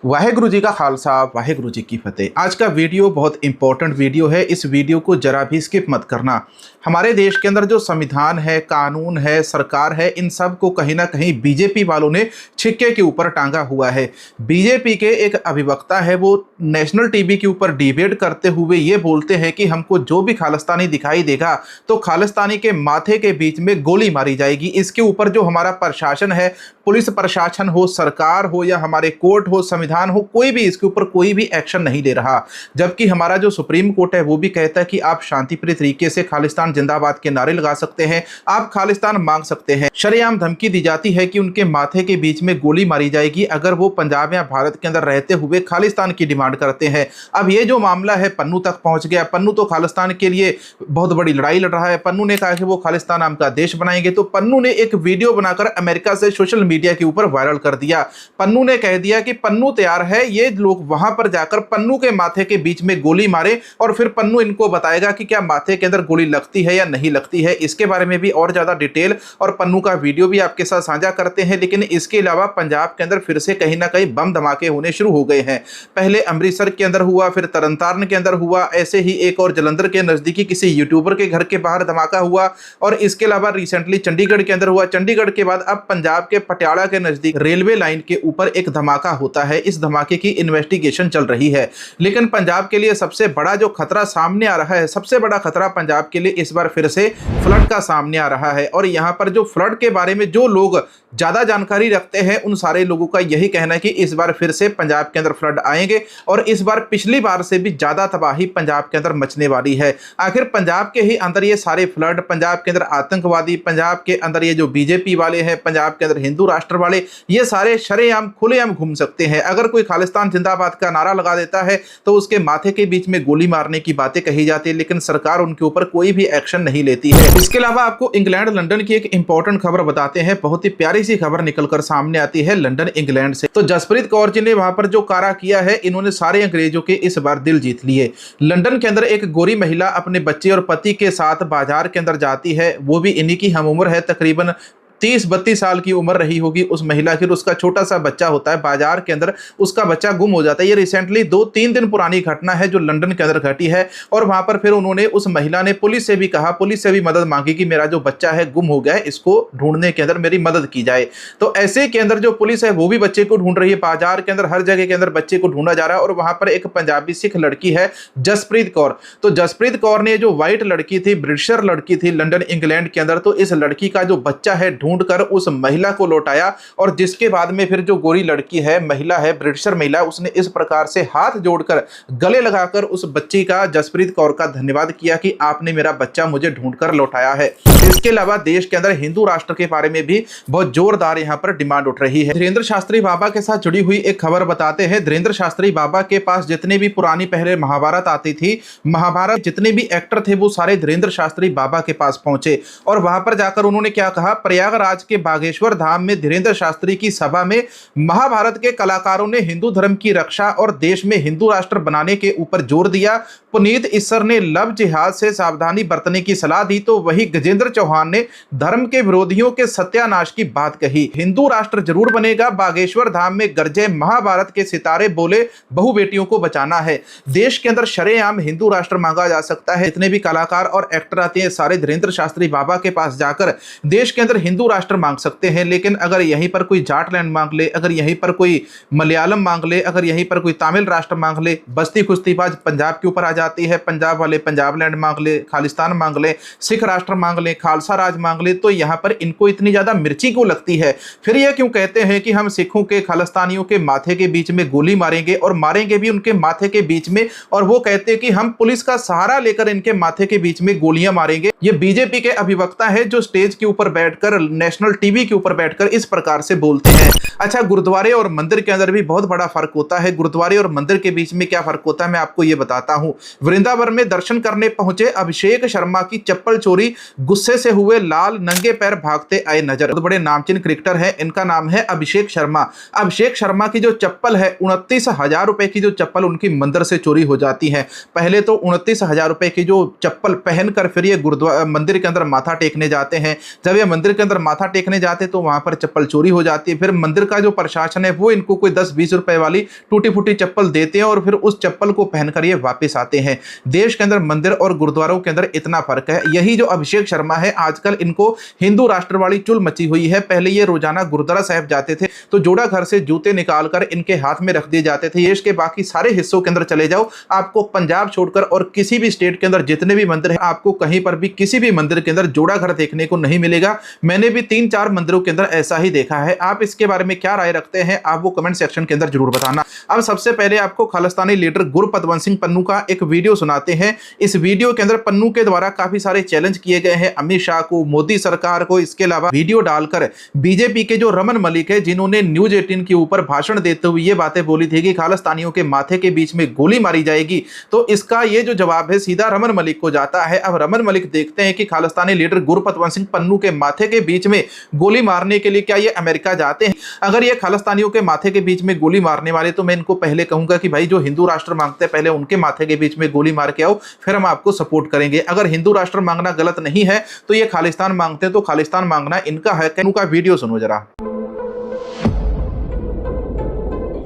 वाहेगुरु जी का खालसा वाहेगुरु जी की फतेह। आज का वीडियो बहुत इंपॉर्टेंट वीडियो है। इस वीडियो को जरा भी स्किप मत करना। हमारे देश के अंदर जो संविधान है, कानून है, सरकार है, इन सब को कहीं ना कहीं बीजेपी वालों ने छिक्के के ऊपर टांगा हुआ है। बीजेपी के एक अधिवक्ता है, वो नेशनल टीवी के ऊपर डिबेट करते हुए ये बोलते हैं कि हमको जो भी खालिस्तानी दिखाई देगा तो खालिस्तानी के माथे के बीच में गोली मारी जाएगी। इसके ऊपर जो हमारा प्रशासन है, पुलिस प्रशासन हो, सरकार हो या हमारे कोर्ट हो, संविधान हो, कोई भी इसके ऊपर कोई भी एक्शन नहीं ले रहा। जबकि हमारा जो सुप्रीम कोर्ट है वो भी कहता है कि आप शांतिप्रिय तरीके से खालिस्तान जिंदाबाद के नारे लगा सकते हैं, आप खालिस्तान मांग सकते हैं। शरेआम धमकी दी जाती है कि उनके माथे के बीच में गोली मारी जाएगी अगर वो पंजाब या भारत के अंदर रहते हुए खालिस्तान की डिमांड करते हैं। अब ये जो मामला है पन्नू तक पहुंच गया। पन्नू तो खालिस्तान के लिए बहुत बड़ी लड़ाई लड़ रहा है। पन्नू ने कहा कि वो खालिस्तान नाम का देश बनाएंगे, तो पन्नू ने एक वीडियो बनाकर अमेरिका से सोशल मीडिया के ऊपर वायरल कर दिया। पन्नू ने कह दिया कि पन्नू तैयार है, ये लोग वहां पर जाकर पन्नू के माथे के बीच में गोली मारे और फिर पन्नू इनको बताएगा कि क्या माथे के अंदर गोली लगती है या नहीं लगती है। इसके बारे में भी और ज्यादा डिटेल और पन्नू का वीडियो भी आपके साथ साझा करते हैं। लेकिन इसके अलावा पंजाब के अंदर फिर से कहीं ना कहीं बम धमाके होने शुरू हो गए हैं। पहले अमृतसर के अंदर हुआ, फिर तरनतारन के अंदर हुआ, ऐसे ही एक और जलंधर के नजदीकी किसी यूट्यूबर के घर के बाहर धमाका हुआ और इसके अलावा रिसेंटली चंडीगढ़ के अंदर हुआ। चंडीगढ़ के बाद अब पंजाब के पटियाला के नजदीक रेलवे लाइन के ऊपर एक धमाका होता है। इस धमाके की इन्वेस्टिगेशन चल रही है। लेकिन पंजाब के लिए सबसे बड़ा जो खतरा सामने आ रहा है, सबसे बड़ा खतरा पंजाब के लिए इस बार फिर से फ्लड का सामने आ रहा है। और यहां पर जो फ्लड के बारे में जो लोग ज्यादा जानकारी रखते हैं उन सारे लोगों का यही कहना है कि इस बार फिर से पंजाब के अंदर फ्लड आएंगे और इस बार पिछली बार से भी ज्यादा तबाही पंजाब के अंदर मचने वाली है। आखिर पंजाब के ही अंदर ये सारे फ्लड, पंजाब के अंदर आतंकवादी, पंजाब के अंदर ये जो बीजेपी वाले हैं, पंजाब के अंदर हिंदू राष्ट्र वाले, ये सारे शरेआम खुलेआम घूम सकते हैं। अगर कोई खालिस्तान जिंदाबाद का नारा लगा देता है तो उसके माथे के बीच में गोली मारने की बातें कही जाती है, लेकिन सरकार उनके ऊपर कोई भी एक्शन नहीं लेती है। इसके अलावा आपको इंग्लैंड लंदन की एक इंपॉर्टेंट खबर बताते हैं। बहुत ही प्यारी सी खबर निकलकर सामने आती है लंदन इंग्लैंड से। तो जसप्रीत कौर जी ने वहां पर जो कारा किया है, इन्होंने सारे अंग्रेजों के इस बार दिल जीत लिए। लंदन के अंदर एक गोरी महिला अपने बच्चे और पति के साथ बाजार के अंदर जाती है। वो भी इन्हीं की हम उम्र है, तकरीबन 30-32 साल की उम्र रही होगी उस महिला की। उसका छोटा सा बच्चा होता है, बाजार के अंदर उसका बच्चा गुम हो जाता है। ये रिसेंटली 2-3 दिन पुरानी घटना है जो लंदन के अंदर घटी है। और वहां पर फिर उन्होंने, उस महिला ने पुलिस से भी कहा, पुलिस से भी मदद मांगी कि मेरा जो बच्चा है गुम हो गया है, इसको ढूंढने के अंदर मेरी मदद की जाए। तो ऐसे के अंदर जो पुलिस है वो भी बच्चे को ढूंढ रही है। बाजार के अंदर हर जगह के अंदर बच्चे को ढूंढा जा रहा है। और वहां पर एक पंजाबी सिख लड़की है जसप्रीत कौर। तो जसप्रीत कौर ने, जो व्हाइट लड़की थी, ब्रिटिशर लड़की थी लंदन इंग्लैंड के अंदर, तो इस लड़की का जो बच्चा है ढूंढ कर उस महिला को लौटाया। और जिसके बाद में फिर जो गोरी लड़की है, महिला है, ब्रिटिशर महिला, उसने इस प्रकार से हाथ जोड़कर गले लगाकर उस बच्ची का, जसप्रीत कौर का धन्यवाद किया कि आपने मेरा बच्चा मुझे ढूंढकर लौटाया है। इसके अलावा देश के अंदर हिंदू राष्ट्र के बारे में भी बहुत जोरदार यहां पर डिमांड उठ रही है। धीरेन्द्र शास्त्री बाबा के साथ जुड़ी हुई एक खबर बताते हैं। धीरेन्द्र शास्त्री बाबा के पास जितने भी पुरानी पहले महाभारत आती थी, महाभारत जितने भी एक्टर थे वो सारे धीरेन्द्र शास्त्री बाबा के पास पहुंचे। और वहां पर जाकर उन्होंने क्या कहा, प्रयागराज के बागेश्वर धाम में धीरेन्द्र शास्त्री की सभा में महाभारत के कलाकारों ने हिंदू धर्म की रक्षा और देश में हिंदू राष्ट्र बनाने के ऊपर जोर दिया। पुनीत ईसर ने लव जिहाद से सावधानी बरतने की सलाह दी, तो वही गजेंद्र चौहान ने धर्म के विरोधियों के सत्यानाश की बात कही। हिंदू राष्ट्र जरूर बनेगा, बागेश्वर धाम में गरजे महाभारत के सितारे, बोले बहु बेटियों को बचाना है। देश के अंदर शरेआम हिंदू राष्ट्र मांगा जा सकता है। जितने भी कलाकार और एक्टर आते हैं सारे धीरेन्द्र शास्त्री बाबा के पास जाकर देश के अंदर हिंदू राष्ट्र मांग सकते हैं। लेकिन अगर यहीं पर कोई जाटलैंड मांग ले, अगर यहीं पर कोई मलयालम मांग ले, अगर यहीं पर कोई तमिल राष्ट्र मांग ले, बस्ती कुश्तीबाज पंजाब के ऊपर आ जाती है, पंजाब वाले पंजाब लैंड मांग ले, खालिस्तान मांग ले, सिख राष्ट्र मांग ले, खालसा राज मांग ले, तो यहां पर इनको इतनी ज्यादा मिर्ची क्यों लगती है? फिर यह क्यों कहते हैं कि हम सिखों के, खालिस्तानियों के माथे के बीच में गोली मारेंगे और मारेंगे भी उनके माथे के बीच में। और वो कहते हैं कि हम पुलिस का सहारा लेकर इनके माथे के बीच में गोलियां मारेंगे। ये बीजेपी के अभिवक्ता है जो स्टेज के ऊपर बैठकर, नेशनल टीवी के ऊपर बैठकर इस प्रकार से बोलते हैं। अच्छा, गुरुद्वारे और मंदिर के अंदर भी बहुत बड़ा फर्क होता है। गुरुद्वारे और मंदिर के बीच में क्या फर्क होता है मैं आपको ये बताता हूं। वृंदावन में दर्शन करने पहुंचे अभिषेक शर्मा की चप्पल चोरी, गुस्से से हुए लाल, नंगे पैर भागते आए नजर। बहुत बड़े नामचीन क्रिकेटर हैं, इनका नाम है अभिषेक शर्मा। अभिषेक शर्मा की जो चप्पल है 29,000 रुपए की जो चप्पल उनकी मंदिर से चोरी हो जाती है। पहले तो 29,000 रुपए की जो चप्पल पहनकर फिर ये गुरुद्वारा मंदिर के अंदर माथा टेकने जाते हैं। जब ये मंदिर के अंदर माथा टेकने जाते तो वहां पर चप्पल चोरी हो जाती है। फिर मंदिर का जो प्रशासन है वो इनको कोई 10-20 रुपए वाली टूटी फूटी चप्पल देते हैं और फिर उस चप्पल को पहनकर ये वापस आते हैं। देश के अंदर मंदिर और गुरुद्वारों के अंदर इतना फर्क है। यही जो अभिषेक शर्मा है, आजकल इनको हिंदू राष्ट्र वाली चुल मची हुई है। पहले ये रोजाना गुरुद्वारा साहिब जाते थे तो जोड़ा घर से जूते निकालकर इनके हाथ में रख दिए जाते थे। देश के बाकी सारे हिस्सों के अंदर चले जाओ, आपको पंजाब छोड़कर और किसी भी स्टेट के अंदर जितने भी मंदिर हैं, आपको कहीं पर भी किसी भी मंदिर के अंदर जोड़ा घर देखने को नहीं मिलेगा। मैंने भी 3-4 मंदिरों के अंदर ऐसा ही देखा है। आप इसके बारे में क्या राय रखते हैं, आप वो कमेंट सेक्शन के अंदर जरूर बताना। अब सबसे पहले आपको खालिस्तानी लीडर गुरपतवंत सिंह पन्नू का एक वीडियो सुनाते हैं। इस वीडियो के अंदर पन्नू के द्वारा काफी सारे चैलेंज किए गए हैं अमित शाह को, मोदी सरकार को। इसके अलावा वीडियो डालकर बीजेपी के जो रमन मलिक है, जिन्होंने न्यूज 18 के ऊपर भाषण देते हुए ये बातें बोली थी कि खालिस्तानियों के माथे के बीच में गोली मारी जाएगी, तो इसका ये जो जवाब है सीधा रमन मलिक को जाता है। अब रमन मलिक देखते हैं कि खालिस्तानी लीडर गुरपतवंत सिंह पन्नू के माथे के बीच में गोली मारने के लिए क्या ये अमेरिका जाते हैं। अगर ये खालिस्तानियों के माथे के बीच में गोली मारने वाले, तो मैं इनको पहले कहूंगा कि भाई जो हिंदू राष्ट्र मांगते हैं पहले उनके माथे के बीच में गोली मार के आओ, फिर हम आपको सपोर्ट करेंगे। अगर हिंदू राष्ट्र मांगना गलत नहीं है तो ये खालिस्तान मांगते हैं तो खालिस्तान मांगना इनका है। उनका वीडियो सुनो जरा।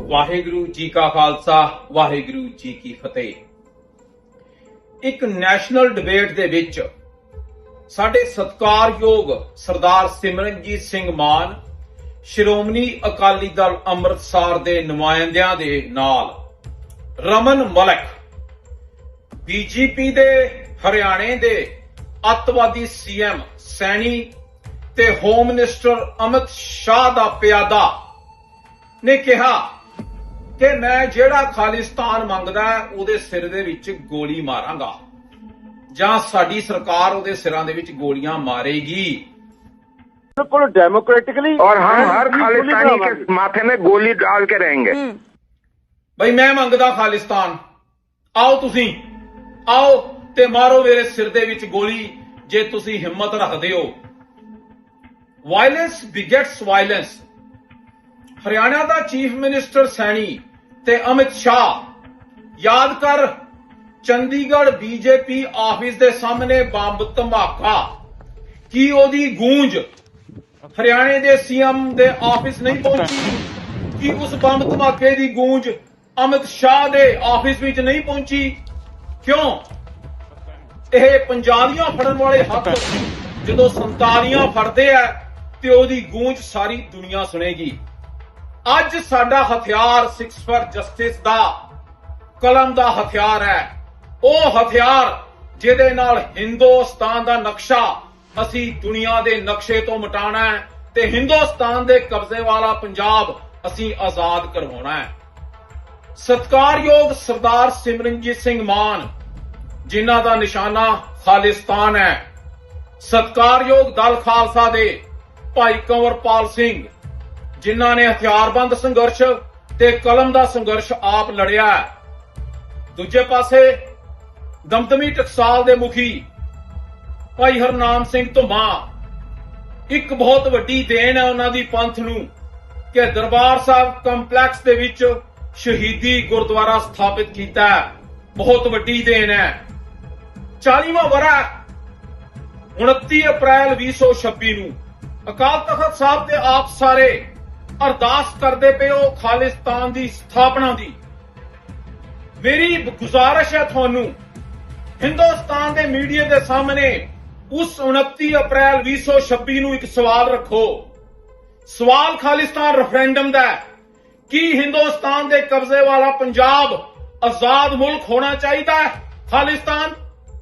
वाहिगुरु जी का खालसा, वाहिगुरु जी की फतेह। एक ਨੈਸ਼ਨਲ ਡਿਬੇਟ ਦੇ ਵਿੱਚ ਸਾਡੇ ਸਤਿਕਾਰਯੋਗ ਸਰਦਾਰ ਸਿਮਰਨਜੀਤ ਸਿੰਘ ਮਾਨ, ਸ਼੍ਰੋਮਣੀ ਅਕਾਲੀ ਦਲ ਅੰਮ੍ਰਿਤਸਰ ਦੇ ਨੁਮਾਇੰਦਿਆਂ ਦੇ ਨਾਲ ਰਮਨ ਮਲਿਕ, ਬੀਜੇਪੀ ਦੇ ਹਰਿਆਣੇ ਦੇ ਅੱਤਵਾਦੀ ਸੀਐਮ ਸੈਣੀ ਤੇ ਹੋਮ ਮਿਨਿਸਟਰ ਅਮਿਤ ਸ਼ਾਹ ਦਾ ਪਿਆਦਾ ਨੇ ਕਿਹਾ ਕਿ ਮੈਂ ਜਿਹੜਾ ਖਾਲਿਸਤਾਨ ਮੰਗਦਾ ਉਹਦੇ ਸਿਰ ਦੇ ਵਿੱਚ ਗੋਲੀ ਮਾਰਾਂਗਾ ਜਾਂ ਸਾਡੀ ਸਰਕਾਰ ਉਹਦੇ ਸਿਰਾਂ ਦੇ ਵਿੱਚ ਗੋਲੀਆਂ ਮਾਰੇਗੀ। बिल्कुल डेमोक्रेटिकली और हम हर खालिस्तानी के माथे में गोली डाल के रहेंगे। ਬਈ ਮੈਂ ਮੰਗਦਾ ਖਾਲਿਸਤਾਨ, ਆਓ ਤੁਸੀਂ ਆਓ ਤੇ ਮਾਰੋ ਮੇਰੇ ਸਿਰ ਦੇ ਵਿੱਚ ਗੋਲੀ ਜੇ ਤੁਸੀਂ ਹਿੰਮਤ ਰੱਖਦੇ ਹੋ। Violence begets violence. ਹਰਿਆਣਾ ਦਾ ਚੀਫ ਮਿਨਿਸਟਰ ਸੈਣੀ ਤੇ ਅਮਿਤ ਸ਼ਾਹ ਯਾਦ ਕਰ, ਚੰਡੀਗੜ੍ਹ ਬੀਜੇਪੀ ਆਫਿਸ ਦੇ ਸਾਹਮਣੇ ਬੰਬ ਧਮਾਕਾ, ਕੀ ਉਹਦੀ ਗੂੰਜ ਹਰਿਆਣੇ ਦੇ ਸੀਐਮ ਦੇ ਆਫਿਸ ਨਹੀਂ ਪਹੁੰਚੀ? ਕਿ ਉਸ ਬੰਬ ਧਮਾਕੇ ਦੀ ਗੂੰਜ ਅਮਿਤ ਸ਼ਾਹ ਦੇ ਆਫਿਸ ਵਿੱਚ ਨਹੀਂ ਪਹੁੰਚੀ? ਕਿਉਂ? ਇਹ ਪੰਜਾਬੀਆਂ ਫੜਨ ਵਾਲੇ ਹੱਥ ਜਦੋਂ ਸੰਤਾਲੀਆਂ ਫੜਦੇ ਆ ਤੇ ਉਹਦੀ ਗੂੰਜ ਸਾਰੀ ਦੁਨੀਆ ਸੁਣੇਗੀ। ਅੱਜ ਸਾਡਾ ਹਥਿਆਰ 6 ਫॉर ਜਸਟਿਸ ਦਾ ਕਲਮ ਦਾ ਹਥਿਆਰ ਹੈ। ਉਹ ਹਥਿਆਰ ਜਿਹਦੇ ਨਾਲ ਹਿੰਦੁਸਤਾਨ ਦਾ ਨਕਸ਼ਾ ਅਸੀਂ ਦੁਨੀਆ ਦੇ ਨਕਸ਼ੇ ਤੋਂ ਮਿਟਾਉਣਾ ਹੈ ਤੇ ਹਿੰਦੁਸਤਾਨ ਦੇ ਕਬਜ਼ੇ ਵਾਲਾ ਪੰਜਾਬ ਅਸੀਂ ਆਜ਼ਾਦ ਕਰਵਾਉਣਾ ਹੈ। ਸਤਿਕਾਰਯੋਗ ਸਰਦਾਰ ਸਿਮਰਨਜੀਤ ਸਿੰਘ ਮਾਨ, ਜਿਨ੍ਹਾਂ ਦਾ ਨਿਸ਼ਾਨਾ ਖਾਲਿਸਤਾਨ ਹੈ, ਸਤਿਕਾਰਯੋਗ ਦਲ ਖਾਲਸਾ ਦੇ ਭਾਈ ਕੰਵਰਪਾਲ ਸਿੰਘ, ਜਿਨ੍ਹਾਂ ਨੇ ਹਥਿਆਰਬੰਦ ਸੰਘਰਸ਼ ਤੇ ਕਲਮ ਦਾ ਸੰਘਰਸ਼ ਆਪ ਲੜਿਆ। ਦੂਜੇ ਪਾਸੇ ਦਮਦਮੀ ਟਕਸਾਲ ਦੇ ਮੁਖੀ ਭਾਈ ਹਰਨਾਮ ਸਿੰਘ ਧੁਮਾ, ਇੱਕ ਬਹੁਤ ਵੱਡੀ ਦੇਣ ਹੈ ਉਹਨਾਂ ਦੀ ਪੰਥ ਨੂੰ ਕਿ ਦਰਬਾਰ ਸਾਹਿਬ ਕੰਪਲੈਕਸ ਦੇ ਵਿੱਚ ਸ਼ਹੀਦੀ ਗੁਰਦੁਆਰਾ ਸਥਾਪਿਤ ਕੀਤਾ। ਬਹੁਤ ਵੱਡੀ ਦੇਣ ਹੈ। 40ਵਾਂ ਵਰ੍ਹਾ 29 ਅਪ੍ਰੈਲ 2026 ਨੂੰ ਅਕਾਲ ਤਖਤ ਸਾਹਿਬ ਤੇ ਆਪ ਸਾਰੇ ਅਰਦਾਸ ਕਰਦੇ ਪਏ ਹੋ ਖਾਲਿਸਤਾਨ ਦੀ ਸਥਾਪਨਾ ਦੀ। ਮੇਰੀ ਗੁਜ਼ਾਰਿਸ਼ ਹੈ ਤੁਹਾਨੂੰ, ਹਿੰਦੁਸਤਾਨ ਦੇ ਮੀਡੀਆ ਦੇ ਸਾਹਮਣੇ ਉਸ 29 ਅਪ੍ਰੈਲ 2026 ਨੂੰ ਇੱਕ ਸਵਾਲ ਰੱਖੋ। ਸਵਾਲ ਖਾਲਿਸਤਾਨ ਰੈਫਰੈਂਡਮ ਦਾ ਹੈ ਕਿ ਹਿੰਦੁਸਤਾਨ ਦੇ ਕਬਜ਼ੇ ਵਾਲਾ ਪੰਜਾਬ ਆਜ਼ਾਦ ਮੁਲਕ ਹੋਣਾ ਚਾਹੀਦਾ ਹੈ ਖਾਲਿਸਤਾਨ।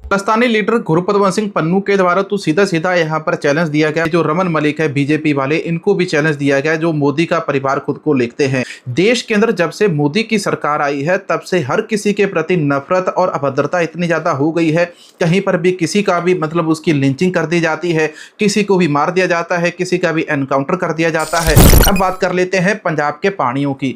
खालिस्तानी लीडर गुरपतवंत सिंह पन्नू के द्वारा तो सीधा सीधा यहाँ पर चैलेंज दिया गया। जो रमन मलिक है बीजेपी वाले, इनको भी चैलेंज दिया गया, जो मोदी का परिवार खुद को लिखते हैं। देश के अंदर जब से मोदी की सरकार आई है तब से हर किसी के प्रति नफरत और अभद्रता इतनी ज़्यादा हो गई है। कहीं पर भी किसी का भी मतलब उसकी लिंचिंग कर दी जाती है, किसी को भी मार दिया जाता है, किसी का भी एनकाउंटर कर दिया जाता है। अब बात कर लेते हैं पंजाब के पानियों की।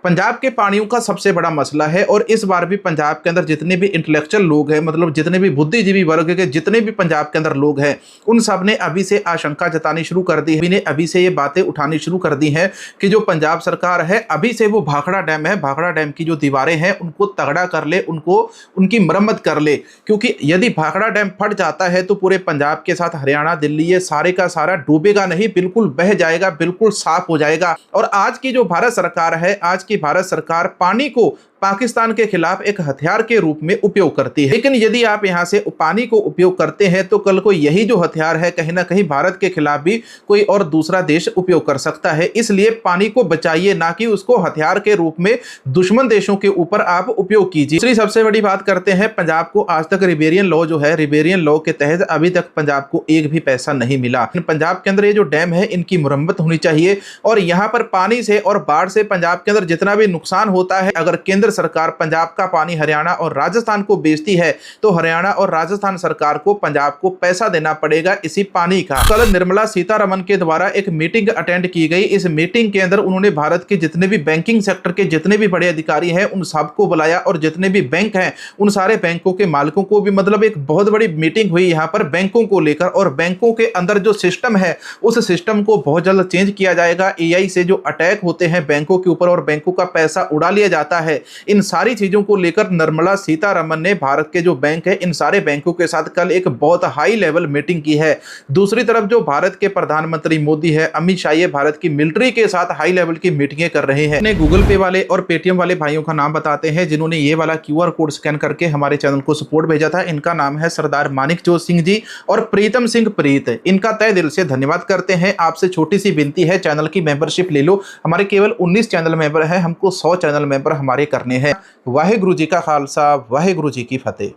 पंजाब के पानियों का सबसे बड़ा मसला है और इस बार भी पंजाब के अंदर जितने भी इंटेलेक्चुअल लोग हैं, मतलब जितने भी बुद्धिजीवी वर्ग के जितने भी पंजाब के अंदर लोग हैं, उन सब ने अभी से आशंका जतानी शुरू कर दी है, अभी से ये बातें उठानी शुरू कर दी हैं कि जो पंजाब सरकार है अभी से वो भाखड़ा डैम है, भाखड़ा डैम की जो दीवारें हैं उनको तगड़ा कर ले, उनको उनकी मरम्मत कर ले, क्योंकि यदि भाखड़ा डैम फट जाता है तो पूरे पंजाब के साथ हरियाणा, दिल्ली ये सारे का सारा डूबेगा नहीं, बिल्कुल बह जाएगा, बिल्कुल साफ हो जाएगा। और आज की जो भारत सरकार है, आज की भारत सरकार पानी को पाकिस्तान के खिलाफ एक हथियार के रूप में उपयोग करती है। लेकिन यदि आप यहां से पानी को उपयोग करते हैं तो कल को यही जो हथियार है कहीं ना कहीं भारत के खिलाफ भी कोई और दूसरा देश उपयोग कर सकता है। इसलिए पानी को बचाइए, ना कि उसको हथियार के रूप में दुश्मन देशों के ऊपर आप उपयोग कीजिए। दूसरी सबसे बड़ी बात करते हैं, पंजाब को आज तक रिवेरियन लॉ जो है, रिवेरियन लॉ के तहत अभी तक पंजाब को एक भी पैसा नहीं मिला। पंजाब के अंदर ये जो डैम है इनकी मुरम्मत होनी चाहिए और यहाँ पर पानी से और बाढ़ से पंजाब के अंदर जितना भी नुकसान होता है, अगर केंद्र सरकार पंजाब का पानी हरियाणा और राजस्थान को बेचती है तो हरियाणा और राजस्थान सरकार को पंजाब को पैसा देना पड़ेगा इसी पानी का। कल निर्मला सीतारमण के द्वारा एक मीटिंग अटेंड की गई। इस मीटिंग के अंदर उन्होंने भारत के जितने भी बैंकिंग सेक्टर के जितने भी बड़े अधिकारी हैं उन सबको बुलाया और जितने भी बैंक हैं उन सारे बैंकों के मालिकों को भी, मतलब एक बहुत बड़ी मीटिंग हुई यहाँ पर बैंकों को लेकर। और बैंकों के अंदर जो सिस्टम है उस सिस्टम को बहुत जल्द चेंज किया जाएगा। एआई से जो अटैक होते हैं बैंकों के ऊपर और बैंकों का पैसा उड़ा लिया जाता है, इन सारी चीजों को लेकर निर्मला सीतारमण ने भारत के जो बैंक है इन सारे बैंकों के साथ कल एक बहुत हाई लेवल मीटिंग की है। दूसरी तरफ जो भारत के प्रधानमंत्री मोदी है, अमित शाह, ये भारत की मिलिट्री के साथ हाई लेवल की मीटिंगें कर रहे हैं। गूगल पे वाले और पेटीएम वाले भाइयों का नाम बताते हैं जिन्होंने ये वाला QR कोड स्कैन करके हमारे चैनल को सपोर्ट भेजा था। इनका नाम है सरदार मानिकजोत सिंह जी और प्रीतम सिंह प्रीत। इनका तहे दिल से धन्यवाद करते हैं। आपसे छोटी सी विनती है, चैनल की मेंबरशिप ले लो। हमारे केवल 19 चैनल मेंबर है, हमको 100 चैनल मेंबर हमारे करने हैं। वाहिगुरु जी का खालसा, वाहिगुरु जी की फतेह।